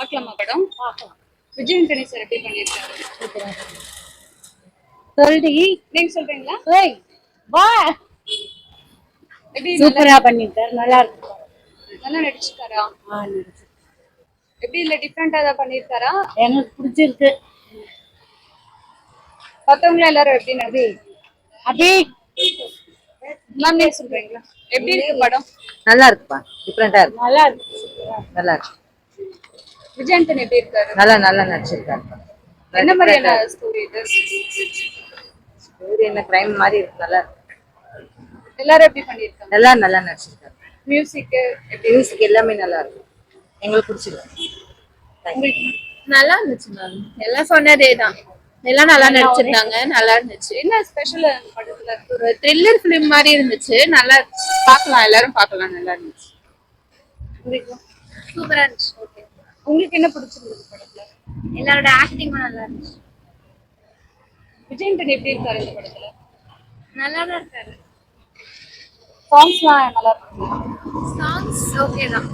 பார்க்கலாமா படம்? பார்க்கலாம். விஜய் ஆண்டனி சார் எப்படி பண்ணியிருக்காரு? சொல்றி நீங்க சொல்றீங்களா? ஏய் வா எப்படி சூப்பரா பண்ணிருக்காரு, நல்லா இருக்கு. நல்லா நடிச்சிருக்காரா? நடிச்சு எப்படி இல்ல டிஃப்ரெண்டா ஏதாவது பண்ணியிருக்காரா? எனக்கு பிடிச்சிருக்கு. மத்தவங்க எல்லாரும் எப்படி நடி அபி மேம் நீங்க சொல்றீங்களா? எப்படி இருக்கு படம்? நல்லா இருக்குப்பா, டிஃப்ரெண்டா இருக்கு, நல்லா இருக்கு. நல்லா இருக்கு. விஜய் ஆண்டனி எப்படி இருக்காரு? நல்லா நல்லா நடிச்சிருக்காரு. என்ன மாதிரியான ஸ்டோரி இது? ஸ்டோரி என்ன கிரைம் மாதிரி இருக்கு, நல்லா இருக்கு. எல்லாரும் எப்படி பண்ணியிருக்காங்க? நல்லா நல்லா நடிச்சிருக்காரு. மியூசிக் எப்படி? மியூசிக் எல்லாமே நல்லா இருக்கு, எங்களுக்கு பிடிச்சிருக்கு. உங்களுக்கு நல்லா இருந்துச்சு மேம். எல்லாம் சொன்னதே தான். எல்லாம் நல்லா நடிச்சிருந்தாங்க, நல்லா இருந்துச்சு. என்ன ஸ்பெஷல் படத்துல? ஒரு த்ரில்லர் ஃபிலிம் மாதிரி இருந்துச்சு, நல்லா பார்க்கலாம், எல்லாரும் பார்க்கலாம், நல்லா இருந்துச்சு. உங்களுக்கு சூப்பரா இருந்துச்சு. ஓகே. உங்களுக்கு என்ன பிடிச்சிருந்தது படத்துல? எல்லாரோட ஆக்டிங்கும் நல்லா இருந்துச்சு. விஜய் ஆண்டனி எப்படி இருக்காரு இந்த படத்துல? நல்லா தான் இருக்காரு. சாங்ஸ்லாம் நல்லா இருக்கு. சாங்ஸ் ஓகே தான்.